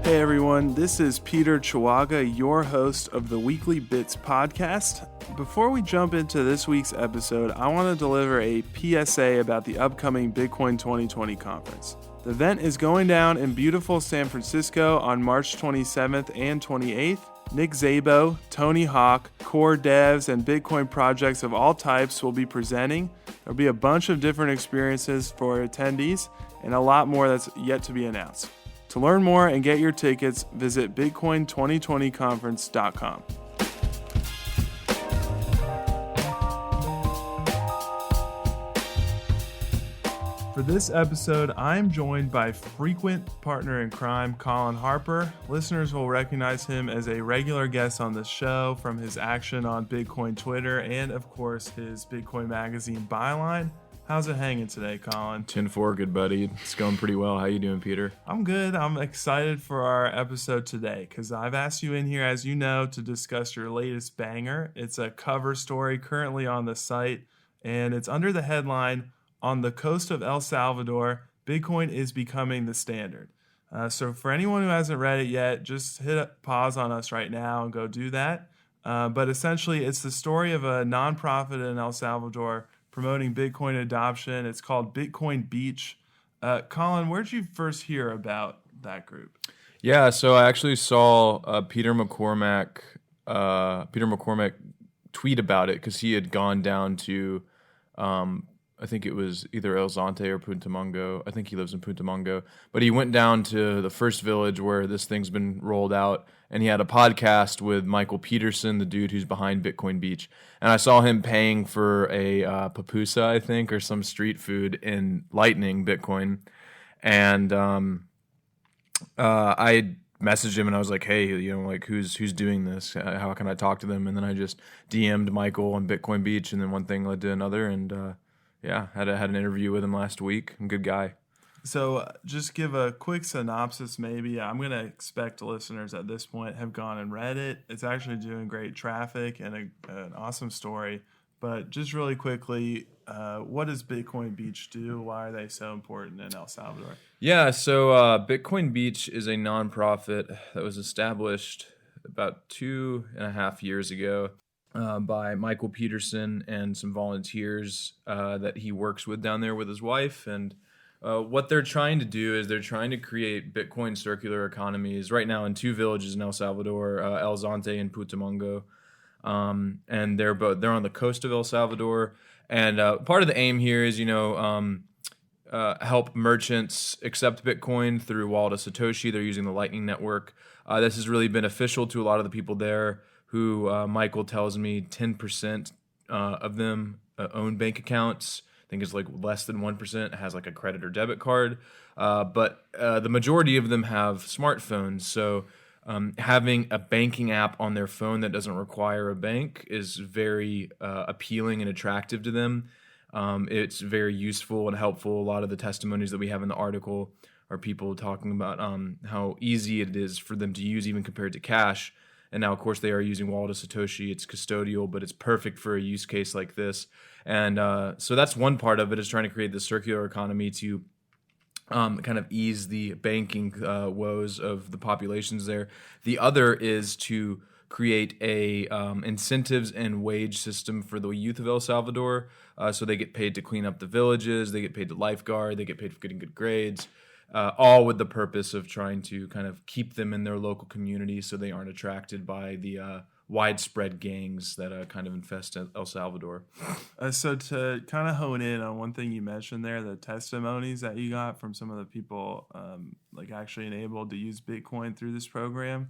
Hey everyone, this is Peter Chawaga, your host of the Weekly Bits podcast. Before we jump into this week's episode, I want to deliver a PSA about the upcoming Bitcoin 2020 conference. The event is going down in beautiful San Francisco on March 27th and 28th. Nick Szabo, Tony Hawk, core devs, and Bitcoin projects of all types will be presenting. There'll be a bunch of different experiences for attendees and a lot more that's yet to be announced. To learn more and get your tickets, visit bitcoin2020conference.com. For this episode, I'm joined by frequent partner in crime, Colin Harper. Listeners will recognize him as a regular guest on the show from his action on Bitcoin Twitter and, of course, his Bitcoin Magazine byline. How's it hanging today, Colin? 10-4, good buddy. It's going pretty well. How you doing, Peter? I'm good. I'm excited for our episode today because I've asked you in here, as you know, to discuss your latest banger. It's a cover story currently on the site, and it's under the headline, "On the Coast of El Salvador, Bitcoin is Becoming the Standard." So for anyone who hasn't read it yet, just hit a pause on us right now and go do that. But essentially, it's the story of a nonprofit in El Salvador promoting Bitcoin adoption. It's called Bitcoin Beach. Colin, where did you first hear about that group? Yeah, so I actually saw Peter McCormack tweet about it because he had gone down to, I think it was either El Zante or Punta Mungo. I think he lives in Punta Mungo. But he went down to the first village where this thing's been rolled out, and he had a podcast with Michael Peterson, the dude who's behind Bitcoin Beach. And I saw him paying for a pupusa, I think, or some street food in Lightning Bitcoin. And I messaged him and I was like, hey, who's doing this? How can I talk to them? And then I just DM'd Michael on Bitcoin Beach, and then one thing led to another. And had an interview with him last week. I'm a good guy. So just give a quick synopsis maybe. I'm going to expect listeners at this point have gone and read it. It's actually doing great traffic and an awesome story. But just really quickly, what does Bitcoin Beach do? Why are they so important in El Salvador? Yeah, so Bitcoin Beach is a nonprofit that was established about 2.5 years ago by Michael Peterson and some volunteers that he works with down there with his wife. And what they're trying to do is they're trying to create Bitcoin circular economies right now in two villages in El Salvador, El Zante and Punta Mungo. And they're on the coast of El Salvador. And part of the aim here is, help merchants accept Bitcoin through Wallet of Satoshi. They're using the Lightning Network. This is really beneficial to a lot of the people there who Michael tells me 10% of them own bank accounts. I think it's like less than 1% has like a credit or debit card. But the majority of them have smartphones. So having a banking app on their phone that doesn't require a bank is very appealing and attractive to them. It's very useful and helpful. A lot of the testimonies that we have in the article are people talking about how easy it is for them to use even compared to cash. And now, of course, they are using Wallet of Satoshi. It's custodial, but it's perfect for a use case like this. And so that's one part of it, is trying to create the circular economy to kind of ease the banking woes of the populations there. The other is to create a incentives and wage system for the youth of El Salvador. So they get paid to clean up the villages, they get paid to lifeguard, they get paid for getting good grades. All with the purpose of trying to kind of keep them in their local community so they aren't attracted by the widespread gangs that kind of infest El Salvador. So to kind of hone in on one thing you mentioned there, the testimonies that you got from some of the people actually enabled to use Bitcoin through this program.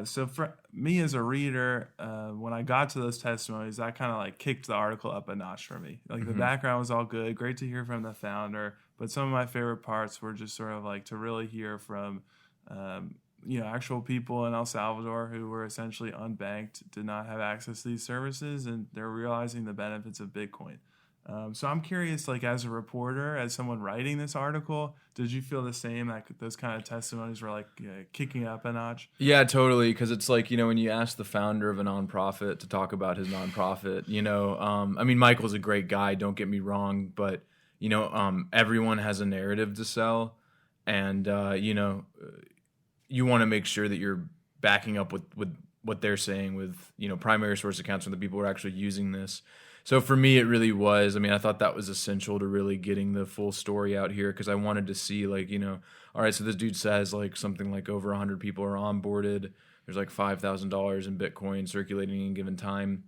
So for me as a reader, when I got to those testimonies, that kind of kicked the article up a notch for me. The background was all good, great to hear from the founder, but some of my favorite parts were just sort of to really hear from actual people in El Salvador who were essentially unbanked, did not have access to these services, and they're realizing the benefits of Bitcoin. So I'm curious, as a reporter, as someone writing this article, did you feel the same? Those kind of testimonies were kicking up a notch? Yeah, totally. Because it's when you ask the founder of a nonprofit to talk about his nonprofit, Michael's a great guy, don't get me wrong, but everyone has a narrative to sell, and you want to make sure that you're backing up with what they're saying with, primary source accounts from the people who are actually using this. So for me, it really was. I mean, I thought that was essential to really getting the full story out here, because I wanted to see, like, all right, so this dude says like something like over 100 people are onboarded. There's like $5,000 in Bitcoin circulating in a given time.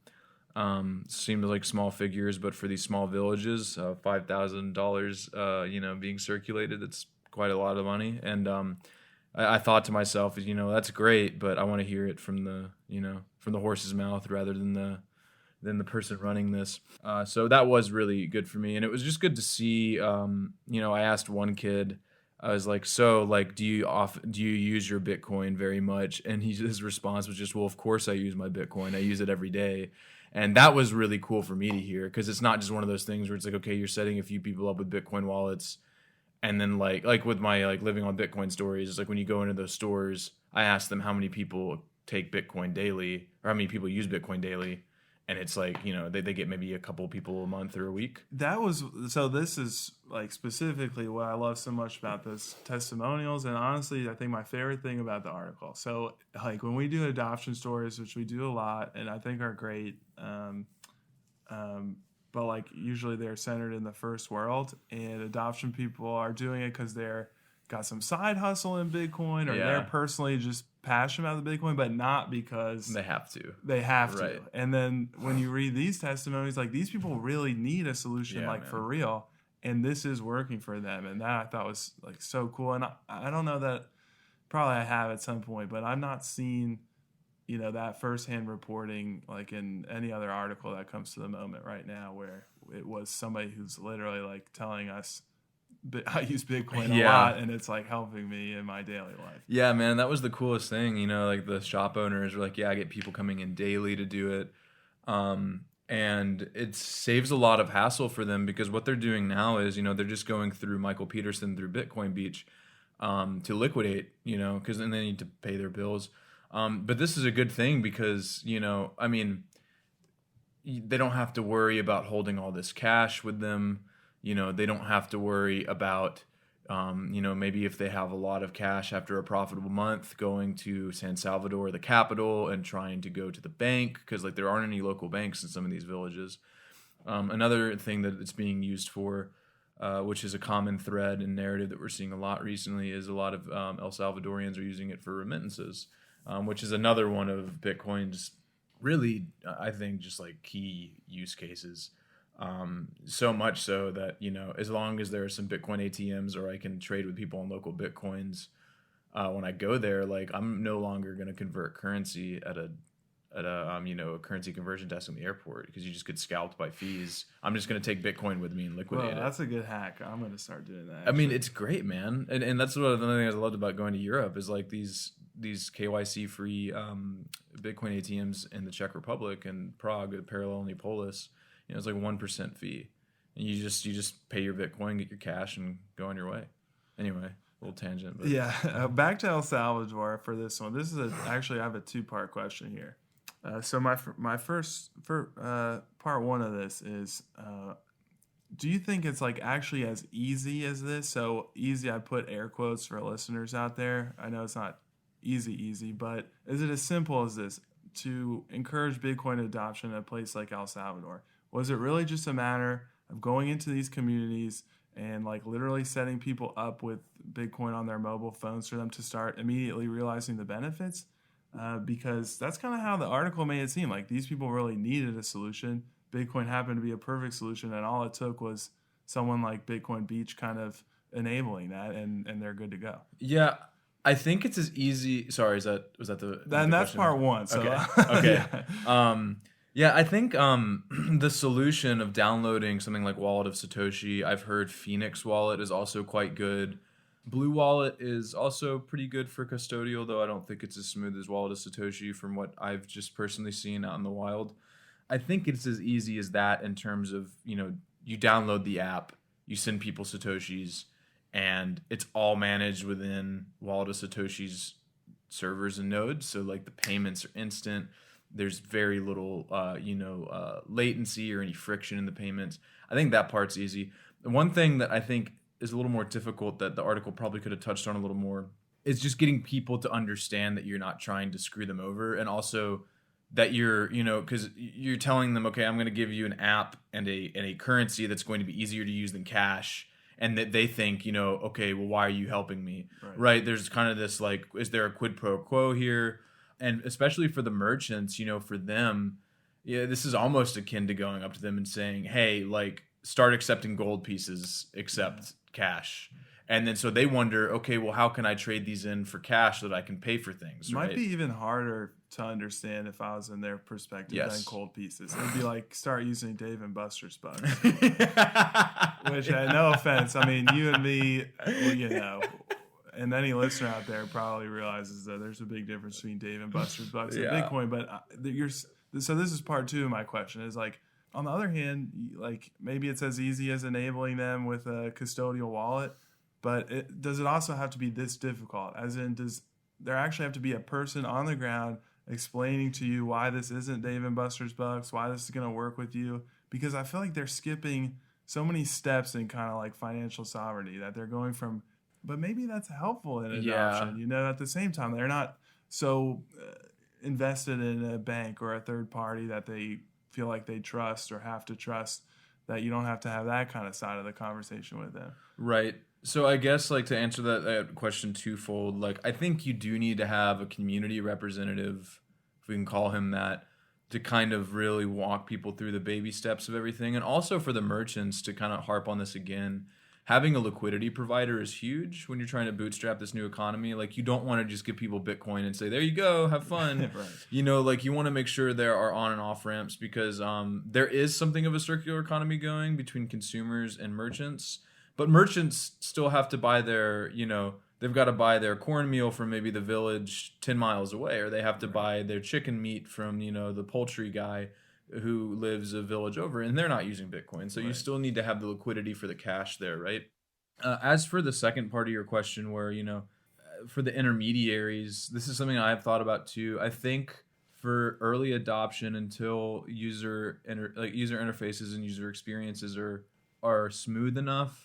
Seemed like small figures, but for these small villages, $5,000, being circulated, it's quite a lot of money. And I thought to myself, that's great, but I want to hear it from the horse's mouth rather than the person running this. So that was really good for me, and it was just good to see. I asked one kid, I was like, so like, do you use your Bitcoin very much? And his response was just, well, of course I use my Bitcoin. I use it every day. And that was really cool for me to hear, because it's not just one of those things where it's like, okay, you're setting a few people up with Bitcoin wallets. And then like with my like living on Bitcoin stories, it's like when you go into those stores, I ask them how many people take Bitcoin daily, or how many people use Bitcoin daily. And it's like, they get maybe a couple people a month or a week. This is like specifically what I love so much about those testimonials. And honestly, I think my favorite thing about the article. So like when we do adoption stories, which we do a lot and I think are great, but like usually they're centered in the first world, and adoption people are doing it because they're got some side hustle in Bitcoin, or they're personally just passionate about the Bitcoin, but not because they have to. They have to. And then when you read these testimonies, like these people really need a solution, for real, and this is working for them, and that I thought was like so cool. And I don't know that probably I have at some point, but I've not seen that firsthand reporting like in any other article that comes to the moment right now, where it was somebody who's literally like telling us, I use Bitcoin a lot, and it's like helping me in my daily life. Yeah, man, that was the coolest thing. Like the shop owners were like, yeah, I get people coming in daily to do it. And it saves a lot of hassle for them, because what they're doing now is, they're just going through Michael Peterson through Bitcoin Beach to liquidate, because then they need to pay their bills. But this is a good thing because, they don't have to worry about holding all this cash with them. They don't have to worry about, maybe if they have a lot of cash after a profitable month, going to San Salvador, the capital, and trying to go to the bank, because like there aren't any local banks in some of these villages. Another thing that it's being used for, which is a common thread and narrative that we're seeing a lot recently, is a lot of El Salvadorians are using it for remittances, which is another one of Bitcoin's really, I think, just like key use cases. So much so that, as long as there are some Bitcoin ATMs, or I can trade with people on local Bitcoins, when I go there, like I'm no longer going to convert currency at a currency conversion desk in the airport, because you just get scalped by fees. I'm just going to take Bitcoin with me and liquidate it. That's a good hack. I'm going to start doing that. Actually. I mean, it's great, man. And that's one of the things I loved about going to Europe is like these KYC free Bitcoin ATMs in the Czech Republic and Prague, Parallel Polis. It's like 1% fee, and you just pay your Bitcoin, get your cash, and go on your way. Anyway, a little tangent. But. Yeah, back to El Salvador for this one. This is actually I have a 2-part question here. So my first part one of this is, do you think it's like actually as easy as this? So easy, I put air quotes for listeners out there. I know it's not easy, but is it as simple as this to encourage Bitcoin adoption in a place like El Salvador? Was it really just a matter of going into these communities and like literally setting people up with Bitcoin on their mobile phones for them to start immediately realizing the benefits? Because that's kind of how the article made it seem. Like these people really needed a solution. Bitcoin happened to be a perfect solution, and all it took was someone like Bitcoin Beach kind of enabling that, and they're good to go. Yeah. I think it's as easy. Sorry, was that the? Then that's question? Part one. So. Okay. Yeah. I think the solution of downloading something like Wallet of Satoshi, I've heard Phoenix Wallet is also quite good. Blue Wallet is also pretty good for custodial, though I don't think it's as smooth as Wallet of Satoshi from what I've just personally seen out in the wild. I think it's as easy as that in terms of, you download the app, you send people Satoshis, and it's all managed within Wallet of Satoshi's servers and nodes. So like the payments are instant. There's very little, latency or any friction in the payments. I think that part's easy. The one thing that I think is a little more difficult that the article probably could have touched on a little more it's just getting people to understand that you're not trying to screw them over, and also that you're, because you're telling them, okay, I'm going to give you an app and a currency that's going to be easier to use than cash, and that they think, okay, well, why are you helping me? Right? There's kind of this like, is there a quid pro quo here? And especially for the merchants, for them, yeah, this is almost akin to going up to them and saying, hey, like, start accepting gold pieces, accept cash. And then so they wonder, okay, well, how can I trade these in for cash so that I can pay for things? Might be even harder to understand if I was in their perspective than cold pieces. It'd be like, start using Dave and Buster's bucks. Which, no offense, I mean, you and me, and any listener out there probably realizes that there's a big difference between Dave and Buster's bucks and Bitcoin. But so this is part two of my question is like, on the other hand, like maybe it's as easy as enabling them with a custodial wallet. But does it also have to be this difficult? As in, does there actually have to be a person on the ground explaining to you why this isn't Dave and Buster's bucks, why this is going to work with you? Because I feel like they're skipping so many steps in kind of like financial sovereignty that they're going from, but maybe that's helpful in adoption. At the same time, they're not so invested in a bank or a third party that they feel like they trust or have to trust, that you don't have to have that kind of side of the conversation with them. Right. So I guess like to answer that question twofold, like I think you do need to have a community representative, if we can call him that, to kind of really walk people through the baby steps of everything. And also for the merchants to kind of harp on this again, having a liquidity provider is huge when you're trying to bootstrap this new economy. Like you don't want to just give people Bitcoin and say, there you go, have fun. Right. Like you want to make sure there are on and off ramps because there is something of a circular economy going between consumers and merchants. But merchants still have to buy their, they've got to buy their cornmeal from maybe the village 10 miles away, or they have to buy their chicken meat from, the poultry guy who lives a village over, and they're not using Bitcoin. So you still need to have the liquidity for the cash there, right? As for the second part of your question where, for the intermediaries, this is something I've thought about too. I think for early adoption until user interfaces and user experiences are smooth enough,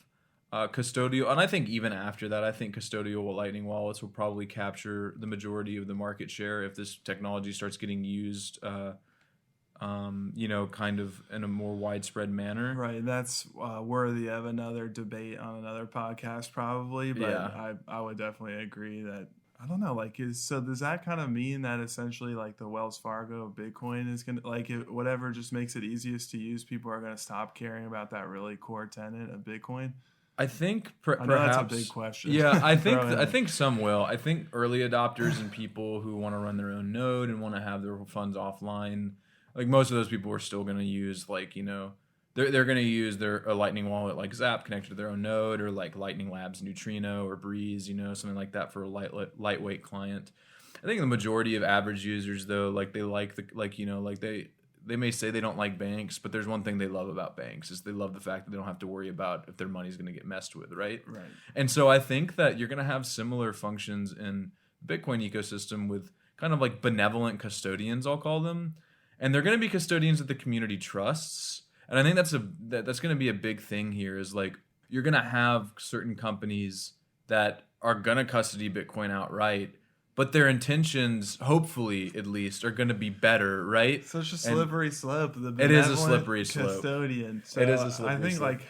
custodial, and I think even after that, I think custodial Lightning wallets will probably capture the majority of the market share if this technology starts getting used, kind of in a more widespread manner. Right, that's worthy of another debate on another podcast, probably. But I would definitely agree that I don't know. Like, does that kind of mean that essentially, like the Wells Fargo of Bitcoin is gonna whatever just makes it easiest to use, people are gonna stop caring about that really core tenet of Bitcoin? I think I know perhaps that's a big question. Yeah, I think some will. I think early adopters and people who want to run their own node and want to have their funds offline, like most of those people are still going to use they're going to use a Lightning wallet like Zap connected to their own node, or like Lightning Labs Neutrino or Breeze, something like that for a lightweight client. I think the majority of average users though, like they may say they don't like banks, but there's one thing they love about banks is they love the fact that they don't have to worry about if their money's going to get messed with, right? Right. And so I think that you're going to have similar functions in the Bitcoin ecosystem with kind of like benevolent custodians, I'll call them. And they're going to be custodians that the community trusts. And I think that's going to be a big thing here is like you're going to have certain companies that are going to custody Bitcoin outright, but their intentions, hopefully at least, are going to be better, right? Such a slippery slope. It is a slippery slope. Custodian. So it is a slippery slope.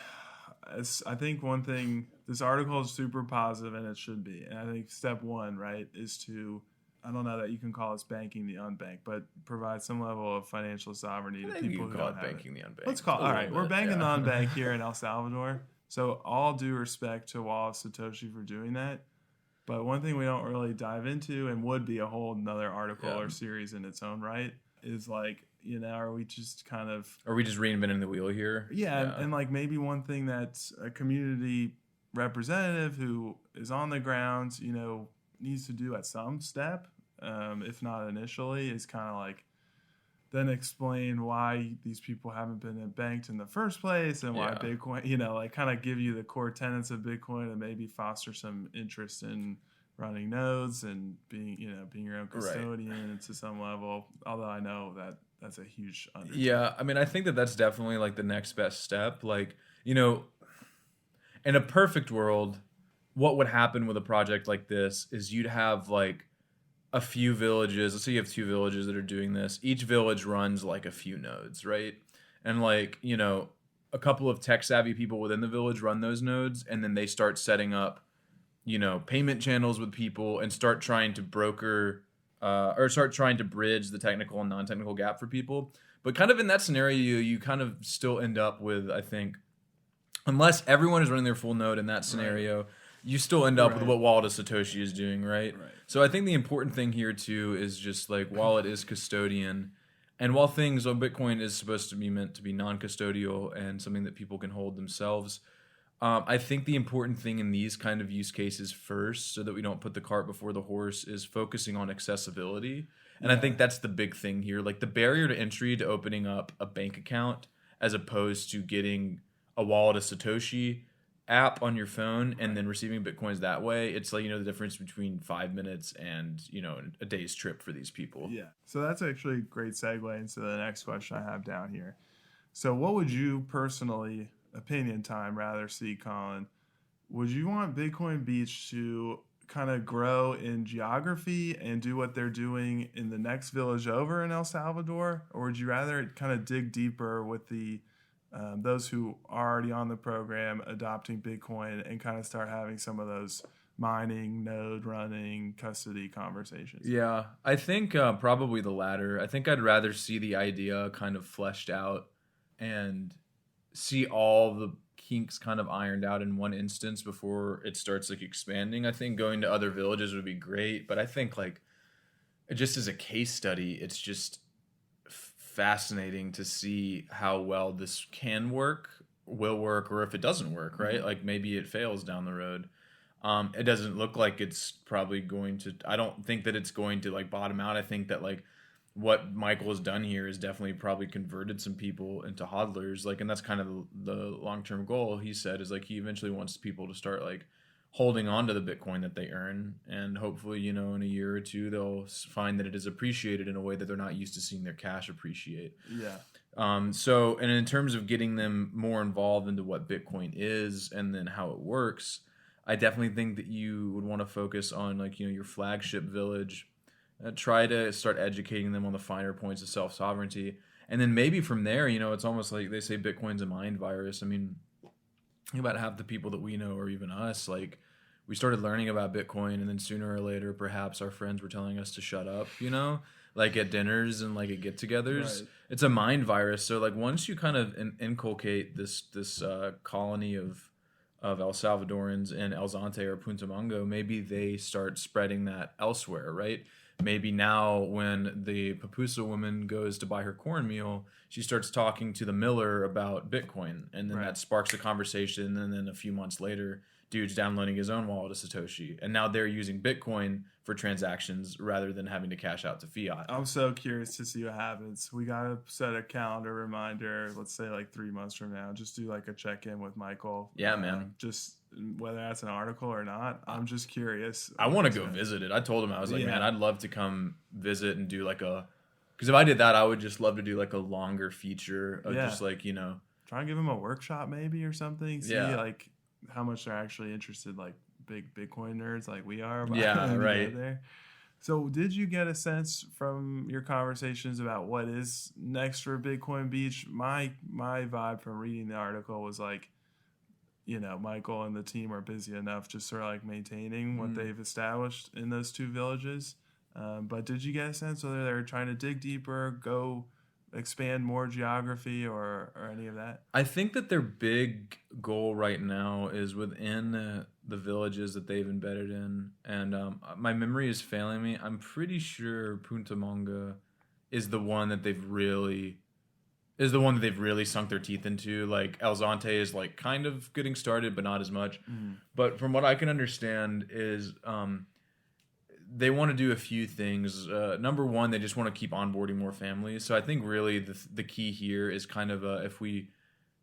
I think one thing, this article is super positive, and it should be. And I think step one, right, is to, I don't know that you can call us banking the unbanked, but provide some level of financial sovereignty to people who don't have banking the unbanked. Let's call it. All right, we're banking the unbanked here in El Salvador. So all due respect to Wall of Satoshi for doing that. But one thing we don't really dive into, and would be a whole another article or series in its own right, is like, are we just reinventing the wheel here? Yeah. And like maybe one thing that's a community representative who is on the ground, needs to do at some step, if not initially, is kind of like then explain why these people haven't been banked in the first place and why Bitcoin, like kind of give you the core tenets of Bitcoin and maybe foster some interest in running nodes and being your own custodian to some level. Although I know that that's a huge undertaking. Yeah, I mean, I think that's definitely like the next best step. Like, in a perfect world, what would happen with a project like this is you'd have like a few villages. Let's say you have 2 villages that are doing this. Each village runs like a few nodes, right? And like, a couple of tech savvy people within the village run those nodes, and then they start setting up, payment channels with people and start trying to broker or start trying to bridge the technical and non-technical gap for people. But kind of in that scenario, you kind of still end up with, I think, unless everyone is running their full node in that scenario, right, you still end up with what Wallet of Satoshi is doing, right? So I think the important thing here too is just like, while it is custodian, and while things on Bitcoin is supposed to be meant to be non-custodial and something that people can hold themselves, I think the important thing in these kind of use cases first, so that we don't put the cart before the horse, is focusing on accessibility. And I think that's the big thing here. Like the barrier to entry to opening up a bank account as opposed to getting a Wallet of Satoshi app on your phone and then receiving Bitcoins that way, it's like, the difference between 5 minutes and, a day's trip for these people. Yeah. So that's actually a great segue into the next question I have down here. So what would you personally, opinion time, rather see, Colin? Would you want Bitcoin Beach to kind of grow in geography and do what they're doing in the next village over in El Salvador? Or would you rather kind of dig deeper with the those who are already on the program adopting Bitcoin and kind of start having some of those mining, node running, custody conversations? Yeah, I think probably the latter. I think I'd rather see the idea kind of fleshed out and see all the kinks kind of ironed out in one instance before it starts like expanding. I think going to other villages would be great, but I think like just as a case study, it's just fascinating to see how well this can work, will work, or if it doesn't work, right? Mm-hmm. Like maybe it fails down the road. It doesn't look like it's probably going to, I don't think that it's going to like bottom out. I think that like what Michael has done here is definitely probably converted some people into hodlers. Like, and that's kind of the long-term goal, he said, is like he eventually wants people to start like holding on to the Bitcoin that they earn, and hopefully, in a year or two, they'll find that it is appreciated in a way that they're not used to seeing their cash appreciate. Yeah. So, and in terms of getting them more involved into what Bitcoin is and then how it works, I definitely think that you would want to focus on like, your flagship village, try to start educating them on the finer points of self-sovereignty. And then maybe from there, it's almost like they say Bitcoin's a mind virus. I mean, about half the people that we know, or even us, like we started learning about Bitcoin, and then sooner or later, perhaps our friends were telling us to shut up, like at dinners and like at get-togethers. Right. It's a mind virus. So like once you kind of inculcate this colony of El Salvadorans in El Zante or Punta Mongo, maybe they start spreading that elsewhere, right? Maybe now when the pupusa woman goes to buy her cornmeal, she starts talking to the miller about Bitcoin, and then that sparks a conversation, and then a few months later, dude's downloading his own wallet of Satoshi, and now they're using Bitcoin for transactions rather than having to cash out to fiat. I'm so curious to see what happens. We got to set a calendar reminder, let's say like 3 months from now, just do like a check-in with Michael. Yeah, man. Just whether that's an article or not, I'm just curious. I want to go visit it. I told him, I was like, man, I'd love to come visit and do like because if I did that, I would just love to do like a longer feature of just like, try and give him a workshop maybe or something. See like how much they're actually interested, like big Bitcoin nerds like we are. Yeah, right. There. So did you get a sense from your conversations about what is next for Bitcoin Beach? My vibe from reading the article was like, Michael and the team are busy enough just sort of like maintaining what they've established in those 2 villages. But did you get a sense whether they're trying to dig deeper, go expand more geography, or any of that? I think that their big goal right now is within the villages that they've embedded in. And my memory is failing me. I'm pretty sure Punta Monga is the one that they've really sunk their teeth into. Like El Zante is like kind of getting started, but not as much. But from what I can understand is they want to do a few things. Number one, they just want to keep onboarding more families. So I think really the key here is kind of if we,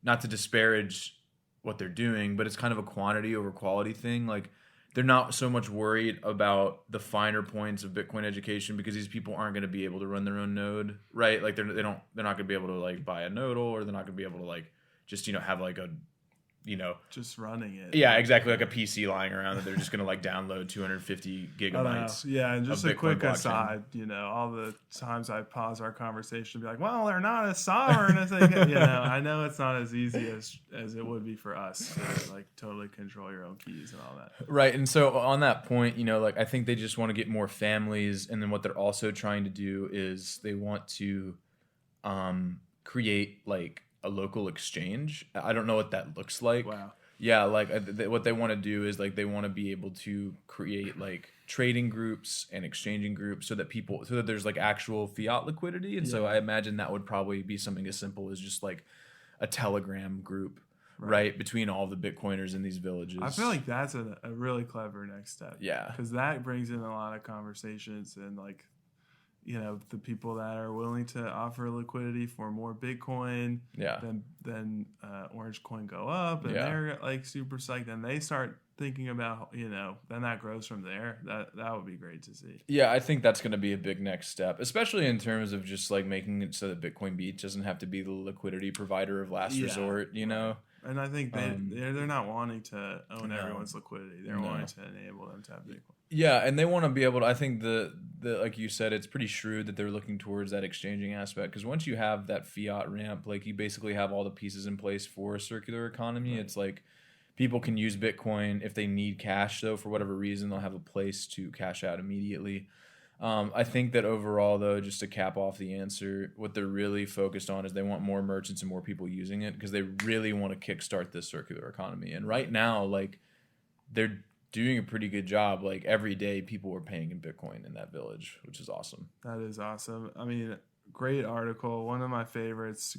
not to disparage what they're doing, but it's kind of a quantity over quality thing. Like they're not so much worried about the finer points of Bitcoin education because these people aren't going to be able to run their own node, right? Like they're not going to be able to like buy a nodal, or they're not going to be able to like just have like a just running it. Yeah, exactly, like a PC lying around that they're just going to like download 250 gigabytes. Yeah, and just a quick blockchain. aside, all the times I pause our conversation to be like, well, they're not as sovereign as they can. I know it's not as easy as it would be for us to like totally control your own keys and all that. Right, and so on that point, like I think they just want to get more families, and then what they're also trying to do is they want to create like a local exchange. I don't know what that looks like. Wow. Yeah, like what they want to do is like they want to be able to create like trading groups and exchanging groups so that there's like actual fiat liquidity. And so I imagine that would probably be something as simple as just like a Telegram group, right, between all the Bitcoiners in these villages. I feel like that's a really clever next step. Yeah, because that brings in a lot of conversations and like the people that are willing to offer liquidity for more Bitcoin, then Orange Coin go up, and they're like super psyched, and they start thinking about, then that grows from there. That would be great to see. Yeah, I think that's going to be a big next step, especially in terms of just like making it so that Bitcoin Beach doesn't have to be the liquidity provider of last resort, And I think they're not wanting to own everyone's liquidity. They're wanting to enable them to have Bitcoin. Yeah, and they want to be able to. I think the like you said, it's pretty shrewd that they're looking towards that exchanging aspect, because once you have that fiat ramp, like you basically have all the pieces in place for a circular economy. Right. It's like people can use Bitcoin if they need cash, though, for whatever reason, they'll have a place to cash out immediately. I think that overall, though, just to cap off the answer, what they're really focused on is they want more merchants and more people using it, because they really want to kickstart this circular economy. And right now, like, they're doing a pretty good job. Like, every day people were paying in Bitcoin in that village, which is awesome. That is awesome. I mean, great article. One of my favorites.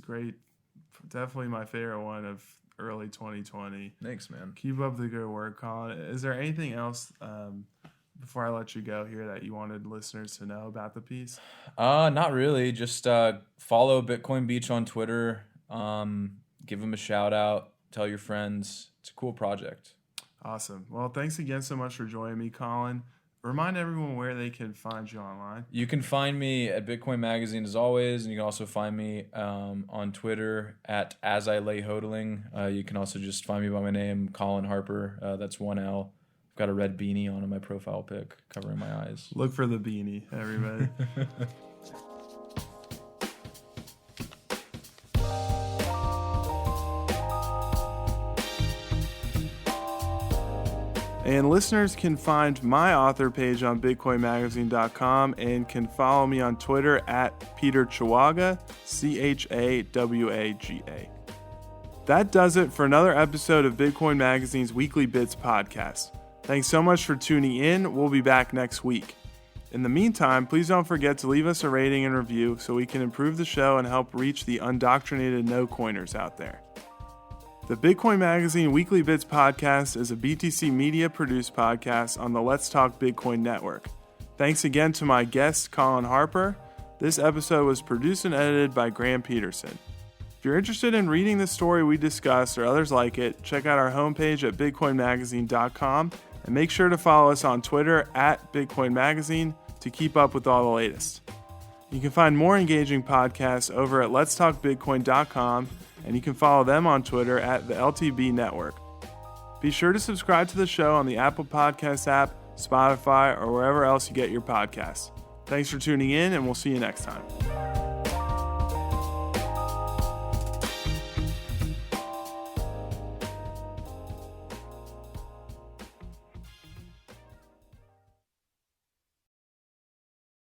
Definitely my favorite one of early 2020. Thanks, man. Keep up the good work, Colin. Is there anything else before I let you go here that you wanted listeners to know about the piece? Not really. Just follow Bitcoin Beach on Twitter. Give them a shout out. Tell your friends. It's a cool project. Awesome. Well, thanks again so much for joining me, Colin. Remind everyone where they can find you online. You can find me at Bitcoin Magazine as always, and you can also find me on Twitter at As I Lay Hodling. You can also just find me by my name, Colin Harper. That's one L. I've got a red beanie on in my profile pic covering my eyes. Look for the beanie, everybody. And listeners can find my author page on bitcoinmagazine.com and can follow me on Twitter at Peter Chawaga, Chawaga. That does it for another episode of Bitcoin Magazine's Weekly Bits podcast. Thanks so much for tuning in. We'll be back next week. In the meantime, please don't forget to leave us a rating and review so we can improve the show and help reach the undoctrinated no-coiners out there. The Bitcoin Magazine Weekly Bits podcast is a BTC Media produced podcast on the Let's Talk Bitcoin network. Thanks again to my guest, Colin Harper. This episode was produced and edited by Graham Peterson. If you're interested in reading the story we discussed or others like it, check out our homepage at bitcoinmagazine.com and make sure to follow us on Twitter at Bitcoin Magazine to keep up with all the latest. You can find more engaging podcasts over at letstalkbitcoin.com, and you can follow them on Twitter at the LTB Network. Be sure to subscribe to the show on the Apple Podcast app, Spotify, or wherever else you get your podcasts. Thanks for tuning in, and we'll see you next time.